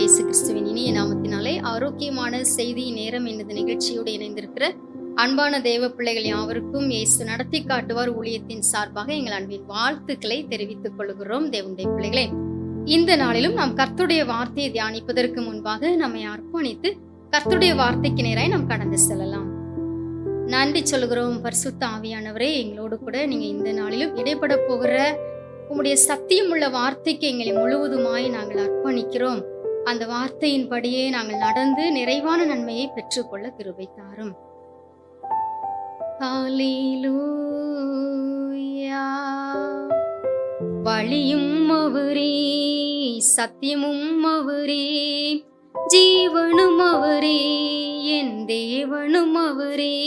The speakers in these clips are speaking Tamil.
இயேசு கிறிஸ்துவின் இனிய நாமத்தினாலே ஆரோக்கியமான செய்தி நேரம் என்ற நிகழ்ச்சியோடு இணைந்திருக்கிற அன்பான தேவ பிள்ளைகள் யாவருக்கும் இயேசு நடத்தி காட்டுவார் ஊழியத்தின் சார்பாக எங்கள் அன்பின் வாழ்த்துக்களை தெரிவித்துக் கொள்கிறோம். தேவனுடைய பிள்ளைகளே, இந்த நாளிலும் நாம் கர்த்தருடைய வார்த்தையை தியானிப்பதற்கு முன்பாக நம்மை அர்ப்பணித்து கர்த்தருடைய வார்த்தைக்கு நேராய் நாம் கடந்து செல்லலாம். நன்றி சொல்கிறோம் பரிசுத்த ஆவியானவரே, எங்களோடு கூட நீங்க இந்த நாளிலும் இடைப்பட போகிற உம்முடைய சத்தியம் உள்ள வார்த்தைக்கு எங்களை முழுவதுமாய் நாங்கள் அர்ப்பணிக்கிறோம். அந்த வார்த்தையின்படியே நாங்கள் நடந்து நிறைவான நன்மையை பெற்றுக்கொள்ள கிருபை தாரும். ஹல்லேலூயா. வழியும் அவரே, சத்தியமும் அவரே, ஜீவனும் அவரே, என் தேவனும் அவரே.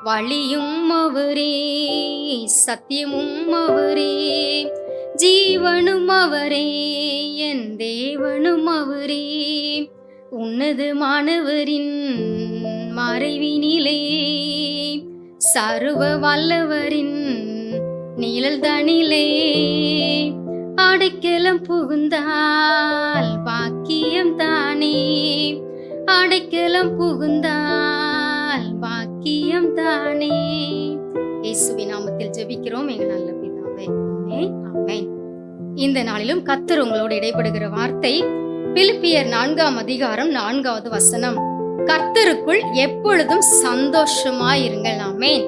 வழியும் அவரே, சத்தியமும் அவரே, ஜீவனும் அவரே, என் தேவனும் அவரே. உன்னதமானவரின் மறைவினிலே, சர்வ வல்லவரின் நிழல் தனிலே, அடைக்கலம் புகுந்தால் பாக்கியம் தானே, அடைக்கலம் புகுந்தால் பாக்கியம் தானே. இயேசுவின் நாமத்தில் ஜெபிக்கிறோம் எங்கள் நல்ல பிதாவே, ஆமென், ஆமென். இந்த நாளிலும் கர்த்தர் உங்களோடு இடைப்படுகிற வார்த்தை பிலிப்பியர் 4ஆம் அதிகாரம் 4வது வசனம். கர்த்தருக்குள் எப்பொழுதும் சந்தோஷமாயிருங்கள். ஆமென்.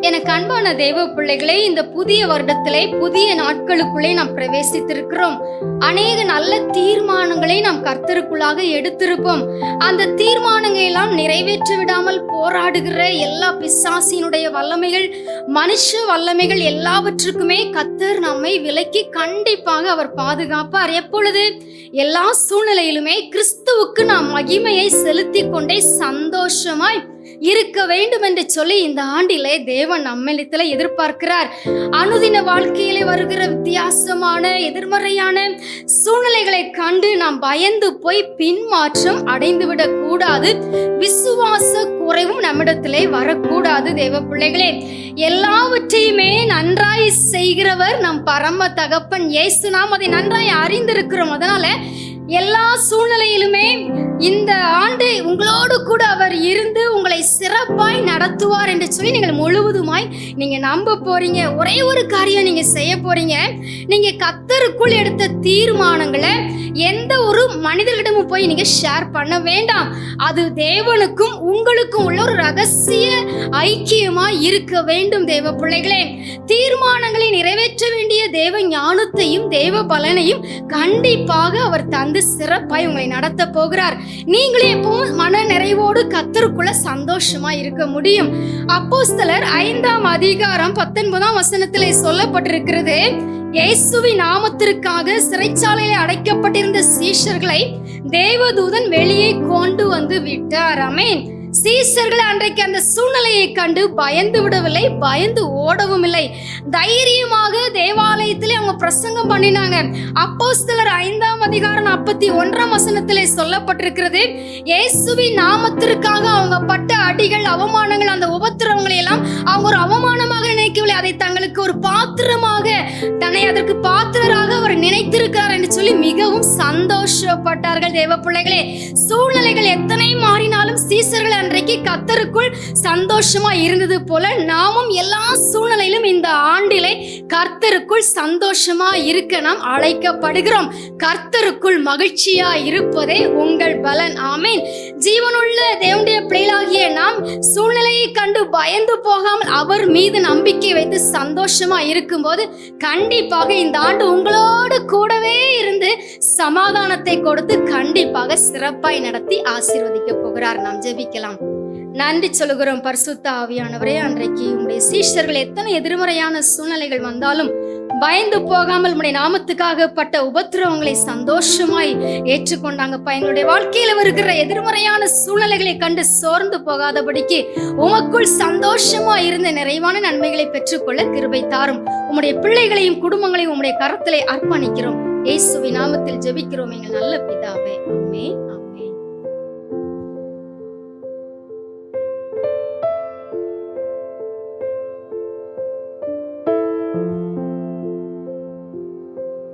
எனக்கு அன்பான தேவ பிள்ளைகளே, இந்த புதிய வருடத்திலே புதிய நாட்களுக்குள்ளே நாம் பிரவேசித்திருக்கிறோம். அநேக நல்ல தீர்மானங்களை நாம் கர்த்தருக்குள்ளாக எடுத்திருப்போம். அந்த தீர்மானங்களை எல்லாம் நிறைவேற்ற விடாமல் போராடுகிற எல்லா பிசாசினுடைய வல்லமைகள், மனுஷ வல்லமைகள் எல்லாவற்றுக்குமே கர்த்தர் நம்மை விலக்கி கண்டிப்பாக அவர் பாதுகாப்பார். எப்பொழுது? எல்லா சூழ்நிலையிலுமே கிறிஸ்துவுக்கு நாம் மகிமையை செலுத்தி கொண்டே சந்தோஷமாய் இருக்க வேண்டும் என்று சொல்லி இந்த ஆண்டிலே தேவன் நம்மிடத்துல எதிர்பார்க்கிறார். அனுதின வாழ்க்கையிலே வருகிற வித்தியாசமான எதிர்மறையான சூழ்நிலைகளை கண்டு நாம் பயந்து போய் பின்மாற்றம் அடைந்துவிடக் கூடாது. விசுவாச குறைவும் நம்மிடத்திலே வரக்கூடாது. தேவ பிள்ளைகளே, எல்லாவற்றையுமே நன்றாய் செய்கிறவர் நம் பரம தகப்பன் இயேசு. நாம் அதை நன்றாய் அறிந்திருக்கிறோம். அதனால எல்லா சூழ்நிலையிலுமே இந்த ஆண்டு உங்களோடு கூட அவர் இருந்து உங்களை சிறப்பாய் நடத்துவார் என்று சொல்லி நீங்கள் முழுவதுமாய் நீங்க நம்ப போறீங்க. ஒரே ஒரு காரியம் நீங்க செய்ய போறீங்க. நீங்க கர்த்தருக்குள் எடுத்த தீர்மானங்களை எந்த ஒரு மனிதர்களிடமும் போய் நீங்க ஷேர் பண்ண வேண்டாம். அது தேவனுக்கும் உங்களுக்கும் உள்ள ஒரு ரகசிய ஐக்கியமா இருக்க வேண்டும். தேவ பிள்ளைகளே, தீர்மானங்களை நிறைவேற்ற வேண்டிய தேவ ஞானத்தையும் தேவ பலனையும் கண்டிப்பாக அவர் தந்து சிறப்பாய் உங்களை நடத்த போகிறார். நீங்களே எப்பவும் மன நிறைவோடு கர்த்தருக்குள்ள சந்தோஷமா இருக்க முடியும். அப்போஸ்தலர் 5ஆம் அதிகாரம் 19ஆம் வசனத்திலே சொல்லப்பட்டிருக்கிறது, இயேசுவின் நாமத்திற்காக சிறைச்சாலையில் அடைக்கப்பட்டிருந்த சீஷர்களை தேவதூதன் வெளியே கொண்டு வந்து விட்டார். ஆமென். சீஷர்கள் அன்றைக்கு அந்த சூழ்நிலையை கண்டு பயந்து விடவில்லை, பயந்து ஓடவும் இல்லை. தைரியமாக தேவாலயத்திலே அவங்க பிரசங்கம் பண்ணினாங்க. அப்போஸ்தலர் 5ஆம் அதிகாரம் 41ஆம் வசனத்திலே சொல்லப்பட்டிருக்கிறது, இயேசுவின் நாமத்திற்காக அவங்க பட்ட அடிகள், அவமானங்கள், அந்த உபத்திரவங்களை எல்லாம் அவங்க ஒரு அவமானமாக நினைக்கவில்லை. அதை தங்களுக்கு ஒரு பாத்திரமாக, தன்னை அதற்கு பாத்திரராக அவர் நினைத்திருக்கிறார் என்று சொல்லி மிகவும் சந்தோஷப்பட்டார்கள். தேவ பிள்ளைகளே, சூழ்நிலைகள் எத்தனை மாறினாலும் சீஷர்கள் அன்றைக்கு கர்த்தருக்குள் சந்தோஷமா இருந்தது போல நாமும் எல்லா சூழ்நிலையிலும் இந்த ஆண்டிலே கர்த்தருக்குள் சந்தோஷமா இருக்க நாம் அழைக்கப்படுகிறோம். கர்த்தருக்குள் மகிழ்ச்சியா இருப்பதே உங்கள் பலன். ஆமென். ஜீவனுள்ள தேவனுடைய பிள்ளைகளாகிய நாம் சூழ்நிலையை கண்டு பயந்து போகாமல் அவர் மீது நம்பிக்கை வைத்து சந்தோஷமா இருக்கும்போது கண்டிப்பாக இந்த ஆண்டு உங்களோடு கூடவே இருந்து சமாதானத்தை கொடுத்து கண்டிப்பாக சிறப்பாய் நடத்தி ஆசீர்வதிக்க போகிறார். நாம் ஜெபிக்கலாம். நன்றி சொல்லுகிறோம் பரிசுத்த ஆவியானவரே, அன்றைக்கு உங்களுடைய சீஷர்கள் எத்தனை எதிர்மறையான சூழ்நிலைகள் வந்தாலும் பயந்து போகாமல் உம்முடைய நாமத்துக்காக பட்ட உபத்திரவங்களை சந்தோஷமாய் ஏற்றுக்கொண்டாங்கப்பா. எங்களுடைய வாழ்க்கையில வருகிற எதிர்மறையான சூழ்நிலைகளை கண்டு சோர்ந்து போகாதபடிக்கு உமக்குள் சந்தோஷமா இருந்த நிறைவான நன்மைகளை பெற்றுக்கொள்ள கிருபை தாரும். உம்முடைய பிள்ளைகளையும் குடும்பங்களையும் உம்முடைய கரத்திலே அர்ப்பணிக்கிறோம். இயேசுவின் நாமத்தில் ஜெபிக்கிறோம் எங்கள் நல்ல பிதாவே, ஆமென்.